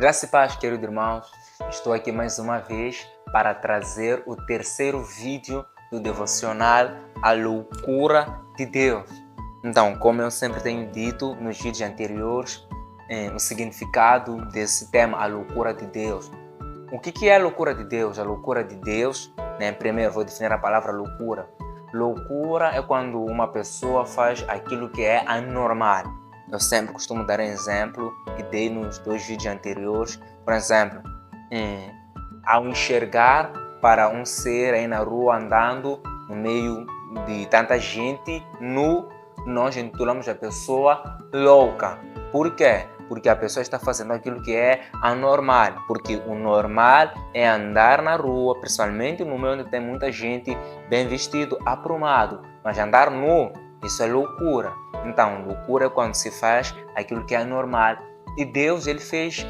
Graça e paz, queridos irmãos. Estou aqui mais uma vez para trazer o terceiro vídeo do devocional A Loucura de Deus. Então, como eu sempre tenho dito nos vídeos anteriores, o significado desse tema, a loucura de Deus. O que é a loucura de Deus? A loucura de Deus, primeiro vou definir a palavra loucura. Loucura é quando uma pessoa faz aquilo que é anormal. Eu sempre costumo dar exemplo que dei nos 2 vídeos anteriores. Por exemplo, ao enxergar para um ser aí na rua andando no meio de tanta gente nu, nós intitulamos a pessoa louca. Por quê? Porque a pessoa está fazendo aquilo que é anormal. Porque o normal é andar na rua, principalmente no meio onde tem muita gente bem vestido, aprumado. Mas andar nu, isso é loucura. Então, loucura é quando se faz aquilo que é normal. E Deus ele fez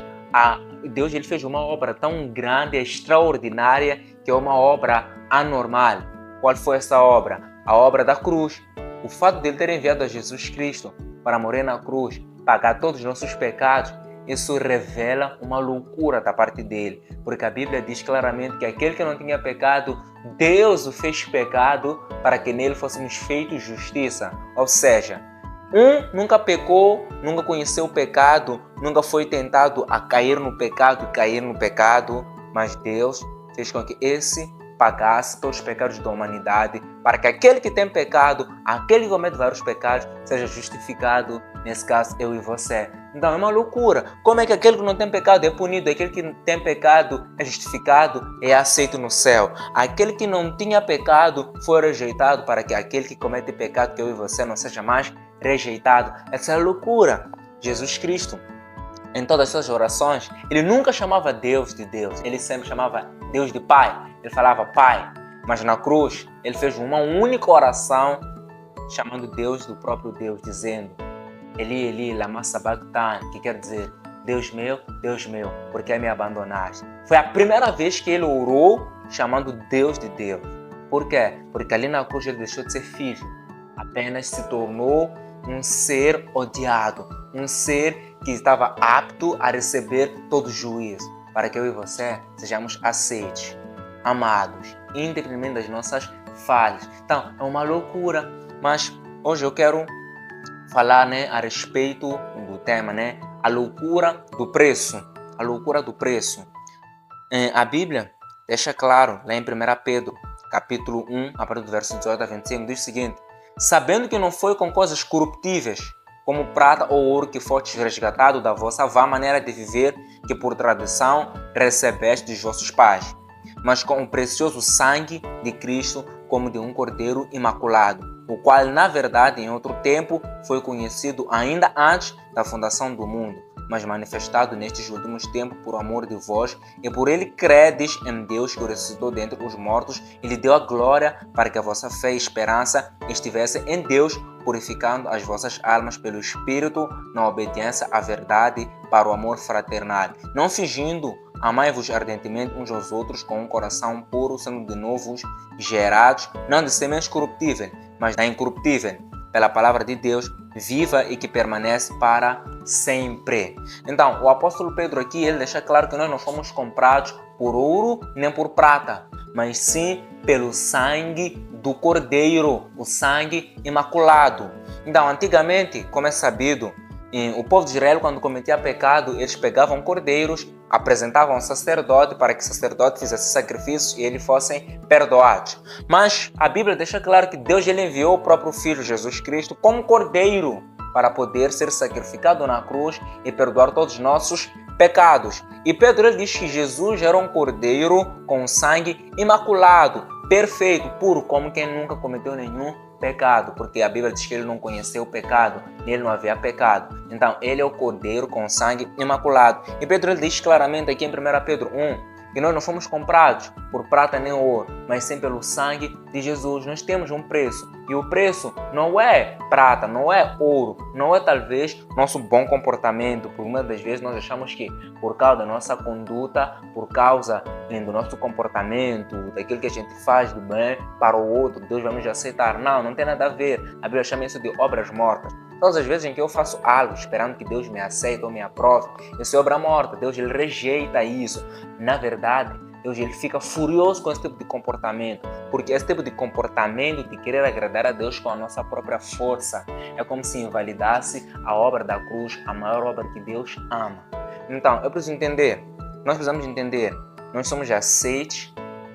uma obra tão grande, extraordinária, que é uma obra anormal. Qual foi essa obra? A obra da cruz. O fato de ele ter enviado a Jesus Cristo para morrer na cruz, pagar todos os nossos pecados, isso revela uma loucura da parte dele. Porque a Bíblia diz claramente que aquele que não tinha pecado, Deus o fez pecado para que nele fôssemos feitos justiça. Ou seja, nunca pecou, nunca conheceu o pecado, nunca foi tentado a cair no pecado, mas Deus fez com que esse pagasse todos os pecados da humanidade, para que aquele que tem pecado, aquele que comete vários pecados, seja justificado, nesse caso eu e você. Então é uma loucura. Como é que aquele que não tem pecado é punido, aquele que tem pecado é justificado, é aceito no céu? Aquele que não tinha pecado foi rejeitado para que aquele que comete pecado, que eu e você, não seja mais rejeitado. Essa é a loucura. Jesus Cristo, em todas as suas orações, ele nunca chamava Deus de Deus, ele sempre chamava Deus de Pai. Ele falava Pai, mas na cruz ele fez uma única oração chamando Deus do próprio Deus, dizendo Eli, Eli, lama sabachthani, que quer dizer Deus meu, por que me abandonaste? Foi a primeira vez que ele orou chamando Deus de Deus. Por quê? Porque ali na cruz ele deixou de ser filho, apenas se tornou um ser odiado, um ser que estava apto a receber todo juízo, para que eu e você sejamos aceitos, amados, independente das nossas falhas. Então, é uma loucura, mas hoje eu quero falar a respeito do tema, a loucura do preço. A loucura do preço. A Bíblia deixa claro, lá em 1 Pedro, capítulo 1, a partir do verso 18 a 25, diz o seguinte: sabendo que não foi com coisas corruptíveis, como prata ou ouro, que fostes resgatado da vossa vã maneira de viver, que por tradição recebeste dos vossos pais, mas com o precioso sangue de Cristo, como de um cordeiro imaculado, o qual, na verdade, em outro tempo, foi conhecido ainda antes da fundação do mundo, mas manifestado nestes últimos tempos por amor de vós, e por ele credes em Deus, que o ressuscitou dentre os mortos e lhe deu a glória, para que a vossa fé e esperança estivesse em Deus, purificando as vossas almas pelo Espírito, na obediência à verdade, para o amor fraternal, não fingindo. Amai-vos ardentemente uns aos outros com um coração puro, sendo de novo gerados, não de sementes corruptíveis, mas da incorruptível, pela palavra de Deus, viva e que permanece para sempre. Então, o apóstolo Pedro aqui, ele deixa claro que nós não fomos comprados por ouro nem por prata, mas sim pelo sangue do Cordeiro, o sangue imaculado. Então, antigamente, como é sabido, o povo de Israel, quando cometia pecado, eles pegavam cordeiros, apresentavam ao sacerdote para que o sacerdote fizesse sacrifícios e eles fossem perdoados. Mas a Bíblia deixa claro que Deus ele enviou o próprio Filho Jesus Cristo como cordeiro para poder ser sacrificado na cruz e perdoar todos os nossos pecados. E Pedro ele diz que Jesus era um cordeiro com sangue imaculado, perfeito, puro, como quem nunca cometeu nenhum pecado, porque a Bíblia diz que ele não conheceu o pecado, nele não havia pecado. Então, ele é o cordeiro com sangue imaculado. E Pedro ele diz claramente aqui em 1 Pedro 1, que nós não fomos comprados por prata nem ouro, mas sim pelo sangue de Jesus. Nós temos um preço. E o preço não é prata, não é ouro, não é talvez nosso bom comportamento. Por muitas das vezes nós achamos que por causa da nossa conduta, por causa do nosso comportamento, daquilo que a gente faz do bem para o outro, Deus vai nos aceitar. Não, não tem nada a ver. A Bíblia chama isso de obras mortas. Todas as vezes em que eu faço algo esperando que Deus me aceite ou me aprove, isso é obra morta. Deus ele rejeita isso. Na verdade, Deus ele fica furioso com esse tipo de comportamento, porque esse tipo de comportamento de querer agradar a Deus com a nossa própria força é como se invalidasse a obra da cruz, a maior obra que Deus ama. Então, eu preciso entender, nós precisamos entender, nós somos aceitos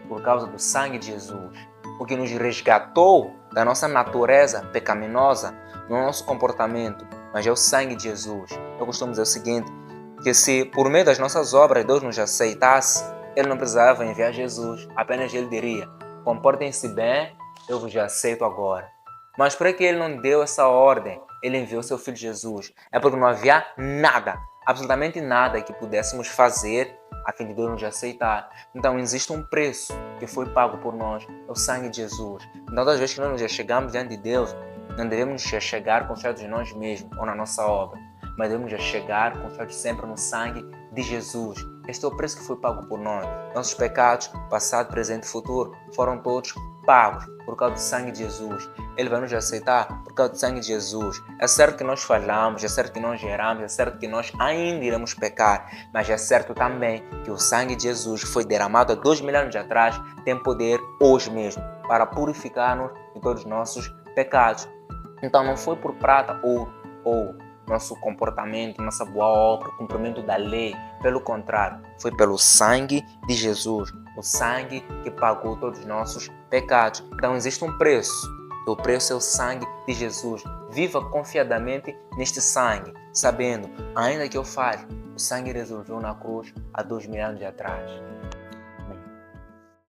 por causa do sangue de Jesus, o que nos resgatou da nossa natureza pecaminosa, no nosso comportamento, mas é o sangue de Jesus. Eu costumo dizer o seguinte, que se por meio das nossas obras Deus nos aceitasse, Ele não precisava enviar Jesus, apenas Ele diria, comportem-se bem, eu vos aceito agora. Mas para que Ele não deu essa ordem, Ele enviou seu Filho Jesus. É porque não havia nada, absolutamente nada que pudéssemos fazer a fim de Deus nos aceitar. Então existe um preço que foi pago por nós, é o sangue de Jesus. Então todas as vezes que nós nos chegamos diante de Deus, não devemos chegar confiados em nós mesmos ou na nossa obra, mas devemos chegar confiados sempre no sangue de Jesus. Este é o preço que foi pago por nós. Nossos pecados, passado, presente e futuro, foram todos pagos por causa do sangue de Jesus. Ele vai nos aceitar por causa do sangue de Jesus. É certo que nós falhamos, é certo que nós erramos, é certo que nós ainda iremos pecar, mas é certo também que o sangue de Jesus foi derramado há 2000 anos atrás, tem poder hoje mesmo para purificar-nos de todos os nossos pecados. Então não foi por prata ou nosso comportamento, nossa boa obra, o cumprimento da lei. Pelo contrário, foi pelo sangue de Jesus, o sangue que pagou todos os nossos pecados. Então existe um preço. O preço é o sangue de Jesus. Viva confiadamente neste sangue, sabendo, ainda que eu falhe, o sangue resolveu na cruz há 2000 anos atrás.